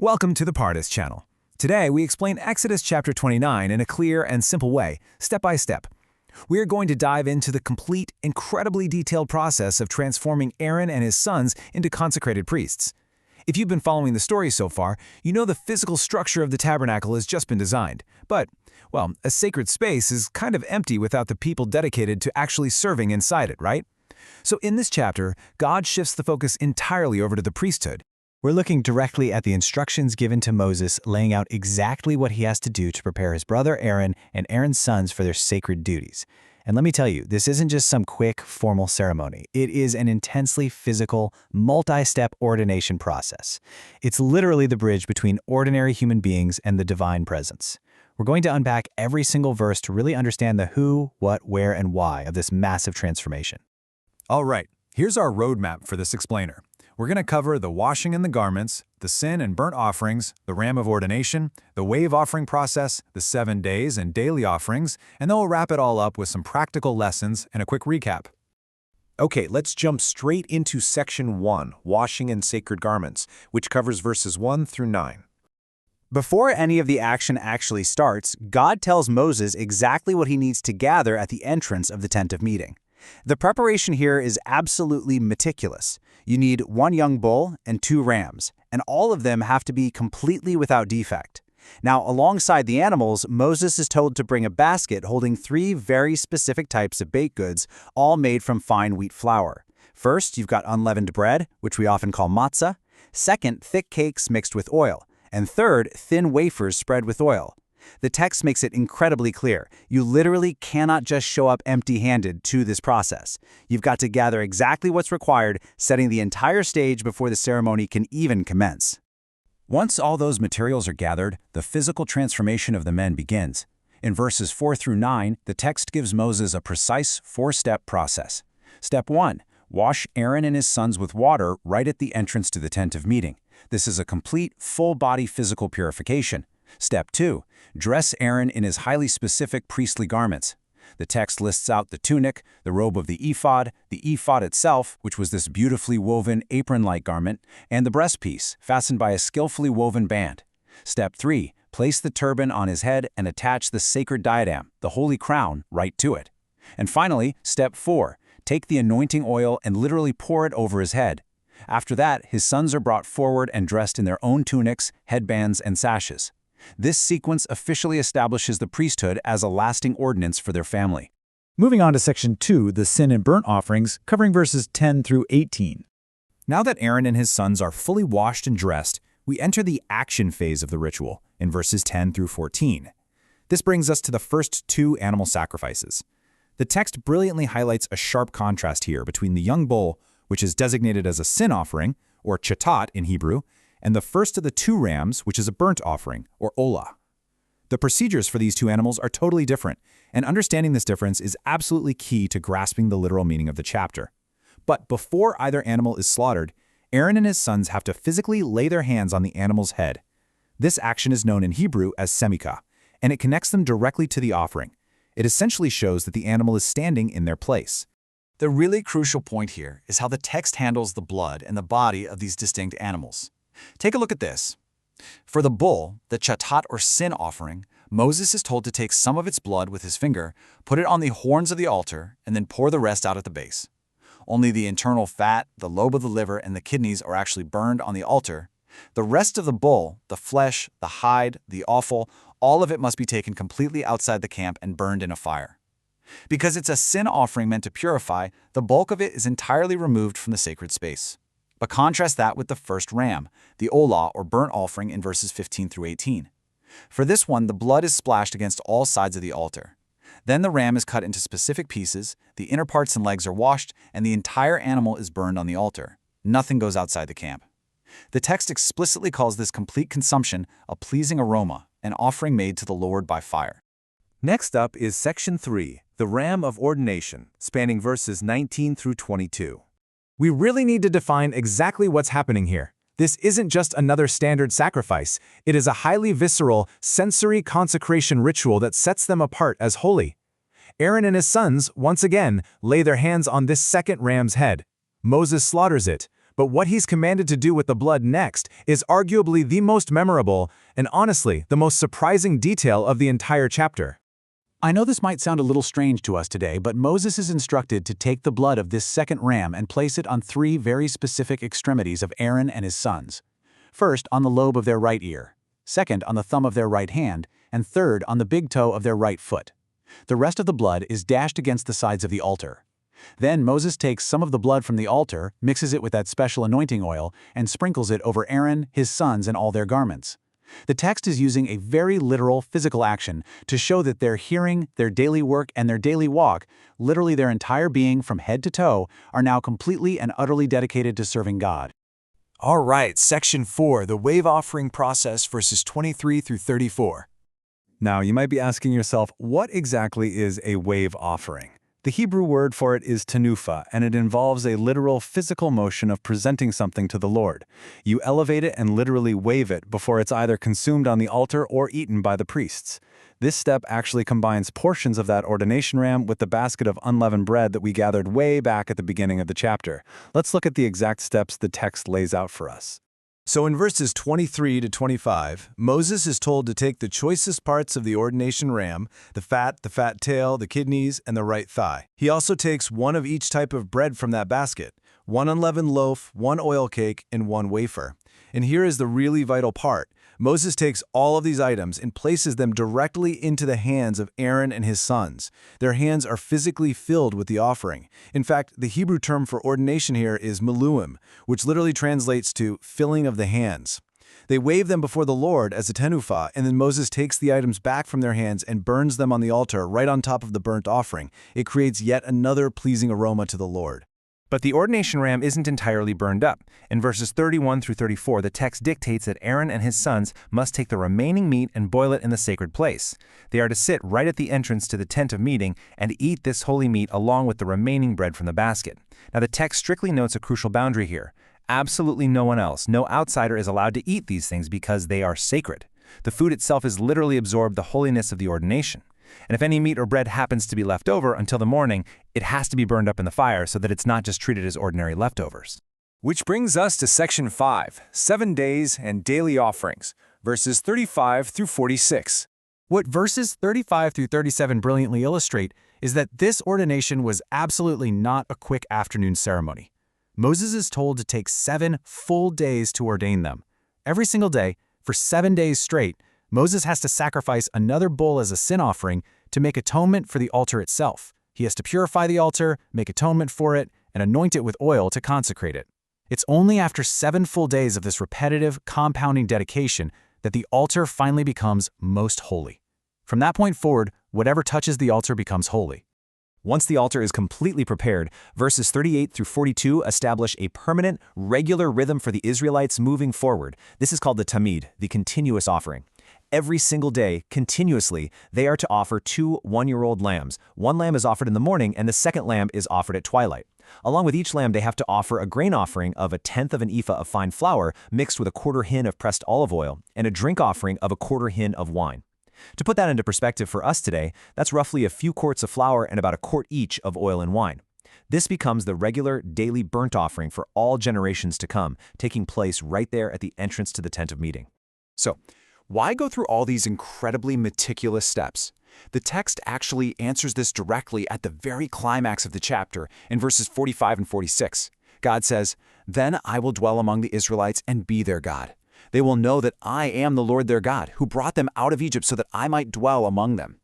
Welcome to the Partis channel. Today, we explain Exodus chapter 29 in a clear and simple way, step by step. We are going to dive into the complete, incredibly detailed process of transforming Aaron and his sons into consecrated priests. If you've been following the story so far, you know the physical structure of the tabernacle has just been designed. But, well, a sacred space is kind of empty without the people dedicated to actually serving inside it, right? So in this chapter, God shifts the focus entirely over to the priesthood. We're looking directly at the instructions given to Moses, laying out exactly what he has to do to prepare his brother Aaron and Aaron's sons for their sacred duties. And let me tell you, this isn't just some quick, formal ceremony. It is an intensely physical, multi-step ordination process. It's literally the bridge between ordinary human beings and the divine presence. We're going to unpack every single verse to really understand the who, what, where, and why of this massive transformation. All right, here's our roadmap for this explainer. We're going to cover the washing and the garments, the sin and burnt offerings, the ram of ordination, the wave offering process, the 7 days and daily offerings, and then we'll wrap it all up with some practical lessons and a quick recap. Okay, let's jump straight into section 1, washing and sacred garments, which covers verses 1 through 9. Before any of the action actually starts, God tells Moses exactly what he needs to gather at the entrance of the tent of meeting. The preparation here is absolutely meticulous. You need 1 young bull and 2 rams, and all of them have to be completely without defect. Now, alongside the animals, Moses is told to bring a basket holding 3 very specific types of baked goods, all made from fine wheat flour. First, you've got unleavened bread, which we often call matzah. Second, thick cakes mixed with oil. And third, thin wafers spread with oil. The text makes it incredibly clear. You literally cannot just show up empty-handed to this process. You've got to gather exactly what's required, setting the entire stage before the ceremony can even commence. Once all those materials are gathered, the physical transformation of the men begins. In verses 4 through 9, the text gives Moses a precise 4-step process. Step 1. Wash Aaron and his sons with water right at the entrance to the tent of meeting. This is a complete, full-body physical purification. Step 2. Dress Aaron in his highly specific priestly garments. The text lists out the tunic, the robe of the ephod itself, which was this beautifully woven apron-like garment, and the breastpiece, fastened by a skillfully woven band. Step 3. Place the turban on his head and attach the sacred diadem, the holy crown, right to it. And finally, Step 4. Take the anointing oil and literally pour it over his head. After that, his sons are brought forward and dressed in their own tunics, headbands, and sashes. This sequence officially establishes the priesthood as a lasting ordinance for their family. Moving on to section 2, the sin and burnt offerings, covering verses 10 through 18. Now that Aaron and his sons are fully washed and dressed, we enter the action phase of the ritual in verses 10 through 14. This brings us to the first 2 animal sacrifices. The text brilliantly highlights a sharp contrast here between the young bull, which is designated as a sin offering, or chatat in Hebrew, and the first of the 2 rams, which is a burnt offering, or olah. The procedures for these 2 animals are totally different, and understanding this difference is absolutely key to grasping the literal meaning of the chapter. But before either animal is slaughtered, Aaron and his sons have to physically lay their hands on the animal's head. This action is known in Hebrew as semika, and it connects them directly to the offering. It essentially shows that the animal is standing in their place. The really crucial point here is how the text handles the blood and the body of these distinct animals. Take a look at this. For the bull, the chatat or sin offering, Moses is told to take some of its blood with his finger, put it on the horns of the altar, and then pour the rest out at the base. Only the internal fat, the lobe of the liver, and the kidneys are actually burned on the altar. The rest of the bull, the flesh, the hide, the offal, all of it must be taken completely outside the camp and burned in a fire. Because it's a sin offering meant to purify, the bulk of it is entirely removed from the sacred space. But contrast that with the first ram, the olah or burnt offering in verses 15 through 18. For this one, the blood is splashed against all sides of the altar. Then the ram is cut into specific pieces, the inner parts and legs are washed, and the entire animal is burned on the altar. Nothing goes outside the camp. The text explicitly calls this complete consumption a pleasing aroma, an offering made to the Lord by fire. Next up is section 3, the ram of ordination, spanning verses 19 through 22. We really need to define exactly what's happening here. This isn't just another standard sacrifice. It is a highly visceral, sensory consecration ritual that sets them apart as holy. Aaron and his sons, once again, lay their hands on this second ram's head. Moses slaughters it, But what he's commanded to do with the blood next is arguably the most memorable and honestly the most surprising detail of the entire chapter. I know this might sound a little strange to us today, but Moses is instructed to take the blood of this second ram and place it on 3 very specific extremities of Aaron and his sons. First, on the lobe of their right ear. Second, on the thumb of their right hand. And third, on the big toe of their right foot. The rest of the blood is dashed against the sides of the altar. Then Moses takes some of the blood from the altar, mixes it with that special anointing oil, and sprinkles it over Aaron, his sons, and all their garments. The text is using a very literal physical action to show that their hearing, their daily work, and their daily walk, literally their entire being from head to toe, are now completely and utterly dedicated to serving God. All right, Section 4, the wave offering process, verses 23 through 34. Now, you might be asking yourself, what exactly is a wave offering? The Hebrew word for it is tenufa, and it involves a literal physical motion of presenting something to the Lord. You elevate it and literally wave it before it's either consumed on the altar or eaten by the priests. This step actually combines portions of that ordination ram with the basket of unleavened bread that we gathered way back at the beginning of the chapter. Let's look at the exact steps the text lays out for us. So in verses 23 to 25, Moses is told to take the choicest parts of the ordination ram, the fat tail, the kidneys, and the right thigh. He also takes one of each type of bread from that basket, 1 unleavened loaf, 1 oil cake, and 1 wafer. And here is the really vital part. Moses takes all of these items and places them directly into the hands of Aaron and his sons. Their hands are physically filled with the offering. In fact, the Hebrew term for ordination here is meluim, which literally translates to filling of the hands. They wave them before the Lord as a tenufa, and then Moses takes the items back from their hands and burns them on the altar right on top of the burnt offering. It creates yet another pleasing aroma to the Lord. But the ordination ram isn't entirely burned up. In verses 31 through 34, the text dictates that Aaron and his sons must take the remaining meat and boil it in the sacred place. They are to sit right at the entrance to the tent of meeting and eat this holy meat along with the remaining bread from the basket. Now, the text strictly notes a crucial boundary here. Absolutely no one else, no outsider is allowed to eat these things because they are sacred. The food itself has literally absorbed the holiness of the ordination. And if any meat or bread happens to be left over until the morning, it has to be burned up in the fire so that it's not just treated as ordinary leftovers. Which brings us to Section 5, 7 days and daily offerings, verses 35 through 46. What verses 35 through 37 brilliantly illustrate is that this ordination was absolutely not a quick afternoon ceremony. Moses is told to take 7 full days to ordain them. Every single day, for 7 days straight, Moses has to sacrifice another bull as a sin offering to make atonement for the altar itself. He has to purify the altar, make atonement for it, and anoint it with oil to consecrate it. It's only after 7 full days of this repetitive, compounding dedication that the altar finally becomes most holy. From that point forward, whatever touches the altar becomes holy. Once the altar is completely prepared, verses 38 through 42 establish a permanent, regular rhythm for the Israelites moving forward. This is called the tamid, the continuous offering. Every single day, continuously, they are to offer 2 one-year-old lambs. One lamb is offered in the morning, and the second lamb is offered at twilight. Along with each lamb, they have to offer a grain offering of 1/10 of an ephah of fine flour mixed with 1/4 hin of pressed olive oil, and a drink offering of 1/4 hin of wine. To put that into perspective for us today, that's roughly a few quarts of flour and about a quart each of oil and wine. This becomes the regular daily burnt offering for all generations to come, taking place right there at the entrance to the tent of meeting. So, why go through all these incredibly meticulous steps? The text actually answers this directly at the very climax of the chapter in verses 45 and 46. God says, "Then I will dwell among the Israelites and be their God. They will know that I am the Lord their God, who brought them out of Egypt so that I might dwell among them."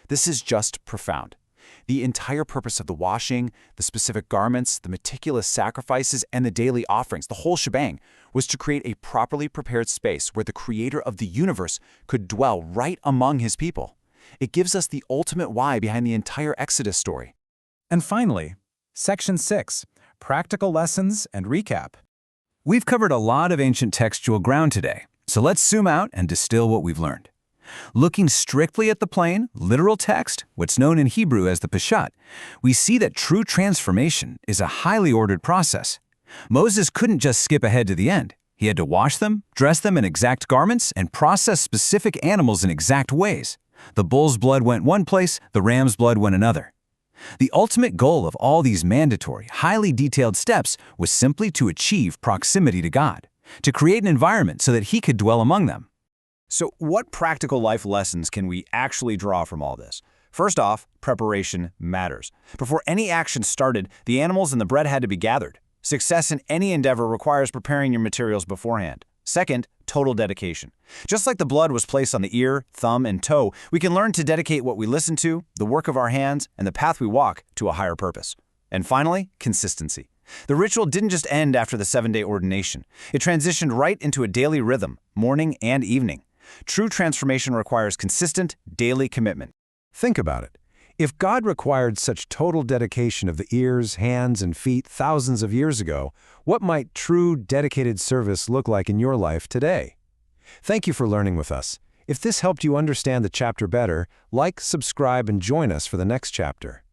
This is just profound. The entire purpose of the washing, the specific garments, the meticulous sacrifices, and the daily offerings, the whole shebang, was to create a properly prepared space where the Creator of the universe could dwell right among His people. It gives us the ultimate why behind the entire Exodus story. And finally, Section 6, practical lessons and recap. We've covered a lot of ancient textual ground today, so let's zoom out and distill what we've learned. Looking strictly at the plain, literal text, what's known in Hebrew as the Peshat, we see that true transformation is a highly ordered process. Moses couldn't just skip ahead to the end. He had to wash them, dress them in exact garments, and process specific animals in exact ways. The bull's blood went one place, the ram's blood went another. The ultimate goal of all these mandatory, highly detailed steps was simply to achieve proximity to God, to create an environment so that He could dwell among them. So what practical life lessons can we actually draw from all this? First off, preparation matters. Before any action started, the animals and the bread had to be gathered. Success in any endeavor requires preparing your materials beforehand. Second, total dedication. Just like the blood was placed on the ear, thumb, and toe, we can learn to dedicate what we listen to, the work of our hands, and the path we walk to a higher purpose. And finally, consistency. The ritual didn't just end after the 7-day ordination. It transitioned right into a daily rhythm, morning and evening. True transformation requires consistent, daily commitment. Think about it. If God required such total dedication of the ears, hands, and feet thousands of years ago, what might true, dedicated service look like in your life today? Thank you for learning with us. If this helped you understand the chapter better, like, subscribe, and join us for the next chapter.